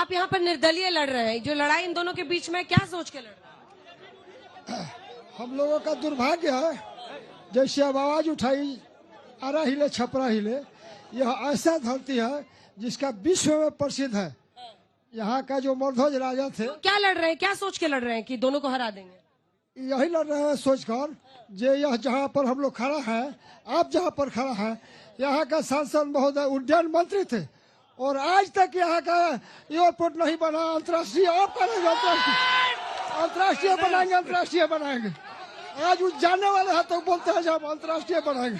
आप यहाँ पर निर्दलीय लड़ रहे हैं, जो लड़ाई इन दोनों के बीच में क्या सोच के लड़ रहे हैं? हम लोगों का दुर्भाग्य है, जैसे अब आवाज उठाई आरा हिले छपरा हिले, यह ऐसा धरती है जिसका विश्व में प्रसिद्ध है। यहाँ का जो मर्ध्वज राजा थे, क्या लड़ रहे हैं, क्या सोच के लड़ रहे हैं कि दोनों को हरा देंगे? यही लड़ रहे हैं सोचकर, जे यह जहाँ पर हम लोग खड़ा है, आप जहाँ पर खड़ा है, यहाँ का सांसद महोदय उड्डयन मंत्री थे और आज तक यहाँ का एयरपोर्ट नहीं बना। अंतर्राष्ट्रीय आप करेंगे, अंतर्राष्ट्रीय बनाएंगे, अंतर्राष्ट्रीय बनाएंगे। आज उस जाने वाले हैं तो बोलते हैं जब अंतर्राष्ट्रीय बनाएंगे।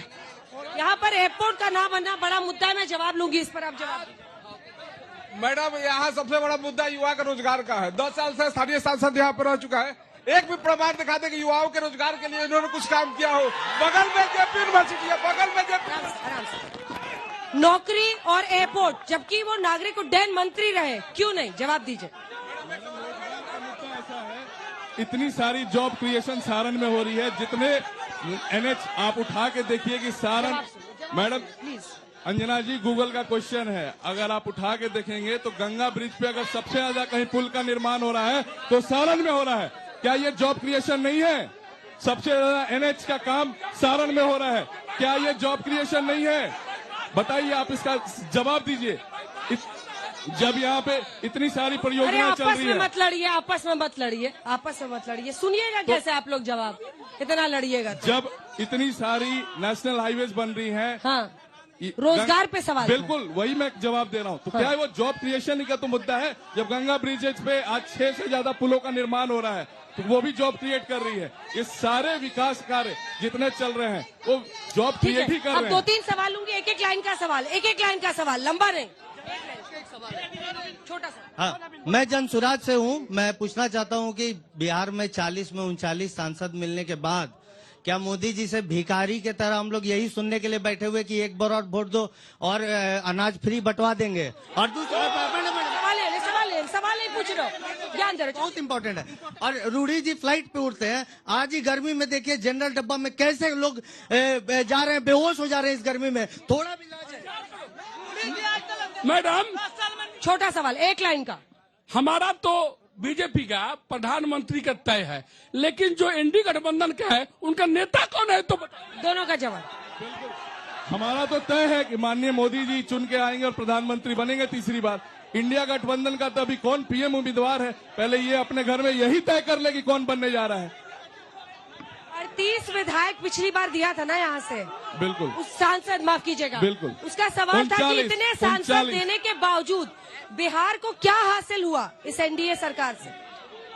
यहाँ पर एयरपोर्ट का ना बनना बड़ा मुद्दा है, मैं जवाब लूंगी इस पर, आप जवाब दीजिए। मैडम, यहाँ सबसे बड़ा मुद्दा युवा के रोजगार का है। 10 साल से स्थानीय सांसद यहाँ पर रह चुका है, एक भी प्रमाण दिखा दे कि युवाओं के रोजगार के लिए इन्होंने कुछ काम किया हो। बगल में जेपी यूनिवर्सिटी है, बगल में जेपी। नौकरी और एयरपोर्ट, जबकि वो नागरिक उड्डयन मंत्री रहे, क्यों नहीं? जवाब दीजिए। इतनी सारी जॉब क्रिएशन सारण में हो रही है, जितने एनएच आप उठा के देखिए कि सारण, मैडम अंजना जी, गूगल का क्वेश्चन है, अगर आप उठा के देखेंगे तो गंगा ब्रिज पे अगर सबसे ज्यादा कहीं पुल का निर्माण हो रहा है तो सारण में हो रहा है। क्या ये जॉब क्रिएशन नहीं है? सबसे ज्यादा एनएच का काम सारण में हो रहा है, क्या ये जॉब क्रिएशन नहीं है? बताइए, आप इसका जवाब दीजिए। जब यहाँ पे इतनी सारी परियोजनाएं चल रही है। मत लड़िए, आपस में मत लड़िए, आपस में मत लड़िए। सुनिएगा कैसे आप लोग जवाब, इतना लड़िएगा तो। जब इतनी सारी नेशनल हाईवेज बन रही हैं, हाँ, रोजगार पे सवाल, बिल्कुल वही मैं जवाब दे रहा हूँ। तो हाँ। क्या वो जॉब क्रिएशन का तो मुद्दा है? जब गंगा ब्रिजेज पे आज 6 से ज्यादा पुलों का निर्माण हो रहा है तो वो भी जॉब क्रिएट कर रही है। ये सारे विकास कार्य जितने चल रहे हैं वो जॉब क्रिएट ही कर रहे हैं। अब 2-3 सवाल लूंगी, एक एक लाइन का सवाल, एक एक लाइन का सवाल, लंबा नहीं, छोटा सा। हाँ, मैं जनसुराज से हूँ। मैं पूछना चाहता हूँ कि बिहार में 40 में 39 सांसद मिलने के बाद क्या मोदी जी से भिखारी के तरह हम लोग यही सुनने के लिए बैठे हुए कि एक बार और वोट दो और अनाज फ्री बंटवा देंगे? और दूसरा सवाल नहीं पूछ रहा हूँ, ज्ञान दे रहे, बहुत इंपॉर्टेंट है। और रूढ़ी जी फ्लाइट पे उड़ते हैं, आज ही गर्मी में देखिए जनरल डब्बा में कैसे लोग जा रहे हैं, बेहोश हो जा रहे हैं इस गर्मी में। थोड़ा भी इलाज है मैडम? छोटा सवाल, एक लाइन का। हमारा तो बीजेपी का प्रधानमंत्री का तय है, लेकिन जो एनडीए गठबंधन का है उनका नेता कौन है? तो दोनों का जवाब। हमारा तो तय है कि माननीय मोदी जी चुन के आएंगे और प्रधानमंत्री बनेंगे तीसरी बार। इंडिया गठबंधन का तो अभी कौन पीएम उम्मीदवार है, पहले ये अपने घर में यही तय कर ले कि कौन बनने जा रहा है। 38 विधायक पिछली बार दिया था ना यहाँ से, बिल्कुल। उस सांसद, माफ कीजिएगा, बिल्कुल, उसका सवाल था कि इतने सांसद देने के बावजूद बिहार को क्या हासिल हुआ इस एनडीए सरकार से?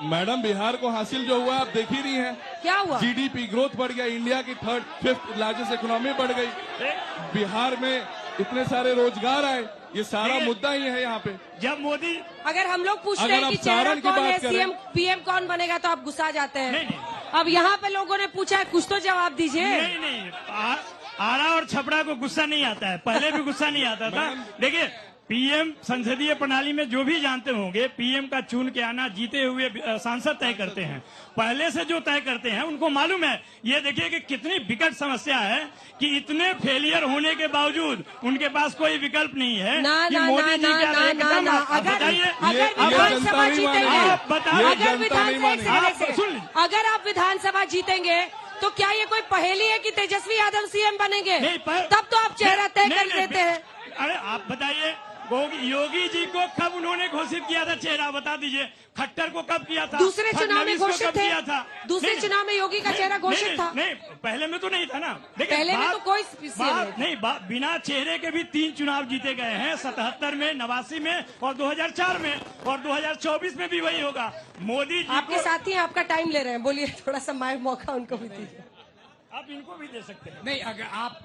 मैडम, बिहार को हासिल जो हुआ आप देख ही रही हैं। क्या हुआ? जीडीपी ग्रोथ बढ़ गया, इंडिया की 5th लार्जेस्ट इकोनॉमी बढ़ गई, बिहार में इतने सारे रोजगार आए, ये सारा मुद्दा ही है यहाँ पे। जब मोदी, अगर हम लोग पूछते हैं कि चेहरा कौन है, सीएम पीएम कौन बनेगा, तो आप गुस्सा जाते हैं। नहीं। अब यहाँ पे लोगों ने पूछा है, कुछ तो जवाब दीजिए। नहीं, आरा और छपरा को गुस्सा नहीं आता है, पहले भी गुस्सा नहीं आता था। देखिए, पीएम संसदीय प्रणाली में जो भी जानते होंगे, पीएम का चुन के आना जीते हुए सांसद तय करते हैं। पहले से जो तय करते हैं उनको मालूम है। ये देखिए कि कितनी विकट समस्या है कि इतने फेलियर होने के बावजूद उनके पास कोई विकल्प नहीं है कि मोदी जी का एकदम। अगर आप विधानसभा जीतेंगे तो क्या ये कोई पहेली है कि तेजस्वी यादव सीएम बनेंगे? तब तो आप चेहरा तय कर देते हैं। अरे आप बताइए, योगी जी को कब उन्होंने घोषित किया था चेहरा, बता दीजिए। खट्टर को कब किया था? दूसरे चुनाव में घोषित थे। दूसरे नहीं, चुनाव में योगी का चेहरा घोषित था। नहीं, पहले में तो नहीं था ना। पहले में तो कोई नहीं, बिना चेहरे के भी 3 चुनाव जीते गए हैं, 77 में, 89 में और 2004 में, और 2024 में भी वही होगा। मोदी जी आपके साथी आपका टाइम ले रहे हैं, बोलिए, थोड़ा सा मौका उनको भी दीजिए। आप इनको भी दे सकते हैं। नहीं, अगर आप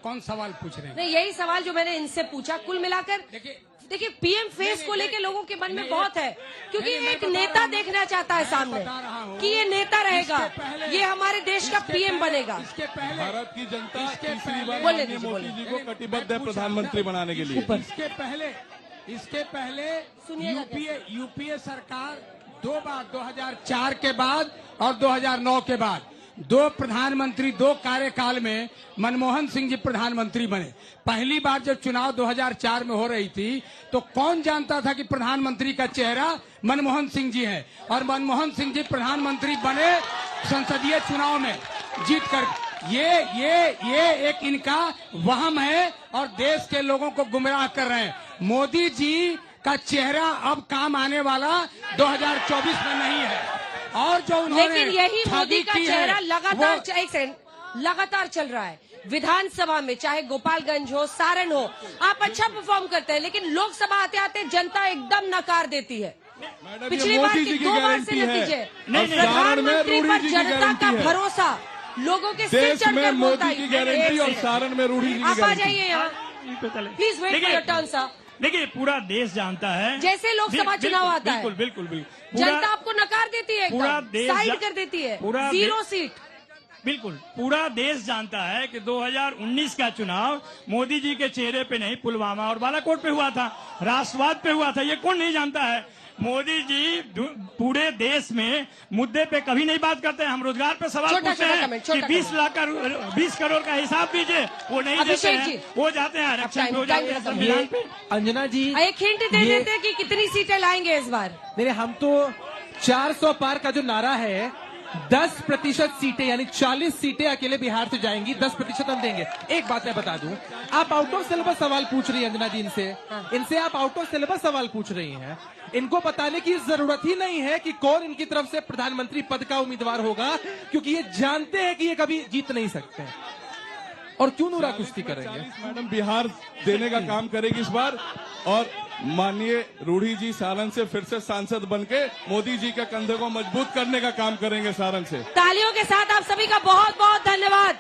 कौन सवाल पूछ रहे हैं? नहीं, यही सवाल जो मैंने इनसे पूछा। कुल मिलाकर देखिए पीएम फेस को लेके लोगों के मन में बहुत है, क्योंकि एक नेता देखना चाहता है सामने कि ये नेता रहेगा, ये हमारे देश का पीएम बनेगा। भारत की जनता तीसरी बार माननीय मोदी जी को कटिबद्ध है प्रधानमंत्री बनाने के लिए। इसके पहले यूपीए सरकार 2 बार, 2004 के बाद और 2009 के बाद दो प्रधानमंत्री 2 कार्यकाल में मनमोहन सिंह जी प्रधानमंत्री बने। पहली बार जब चुनाव 2004 में हो रही थी तो कौन जानता था कि प्रधानमंत्री का चेहरा मनमोहन सिंह जी है, और मनमोहन सिंह जी प्रधानमंत्री बने संसदीय चुनाव में जीत कर। ये एक इनका वहम है और देश के लोगों को गुमराह कर रहे हैं। मोदी जी का चेहरा अब काम आने वाला 2024 में नहीं है, और जो उन्होंने लेकिन यही मोदी का ठगी की है, चेहरा लगातार वो- एक सेकंड लगातार चल रहा है। विधानसभा में चाहे गोपालगंज हो, सारण हो, आप अच्छा परफॉर्म करते हैं, लेकिन लोकसभा आते आते जनता एकदम नकार देती है। मैडम, पिछली ये बार मोदी की जी की 2 बार से गारंटी है। नतीजे नहीं, नहीं, प्रधानमंत्री रूढ़ी पर जी की जनता गारंटी का है। भरोसा, लोगों के सिर देश में चढ़कर बोलता मोदी की गारंटी और सारण में रूढ़ी जी की आप आ गारंटी। जाइए यहाँ, please wait for your turn sir. देखिए पूरा देश जानता है, जैसे लोकसभा चुनाव आता है, बिल्कुल बिल्कुल बिल्कुल जनता आपको नकार देती है, पूरा एकदम देश साइड कर देती है, पूरा 0 सीट। बिल्कुल पूरा देश जानता है कि 2019 का चुनाव मोदी जी के चेहरे पे नहीं, पुलवामा और बालाकोट पे हुआ था, राष्ट्रवाद पे हुआ था। ये कौन नहीं जानता है? मोदी जी पूरे देश में मुद्दे पे कभी नहीं बात करते हैं। हम रोजगार पे सवाल छोटा पूछते छोटा हैं कमेंट, कि छोटा 20 करोड़ का हिसाब दीजिए, वो नहीं देते अभिषेक हैं। जी। वो जाते हैं आरक्षण पे, वो जाते हैं संविधान पे। अंजना जी, एक हिंट दे ये- देते कि कितनी सीटें लाएंगे इस बार। नहीं हम तो 400 पार का जो नारा है, 10% सीटें यानी 40 सीटें अकेले बिहार से जाएंगी, 10% हम देंगे। एक बात मैं बता दूं, आप आउट ऑफ सिलेबस सवाल पूछ रही हैं अंजना जी इनसे आप आउट ऑफ सिलेबस सवाल पूछ रही हैं। इनको बताने की जरूरत ही नहीं है कि कौन इनकी तरफ से प्रधानमंत्री पद का उम्मीदवार होगा, क्योंकि ये जानते हैं कि ये कभी जीत नहीं सकते और क्यों नूरा कुश्ती करेंगे। मैडम बिहार देने का काम करेगी इस बार, और माननीय रूढ़ी जी सारण से फिर से सांसद बनके मोदी जी के कंधे को मजबूत करने का काम करेंगे सारण से। तालियों के साथ आप सभी का बहुत बहुत धन्यवाद।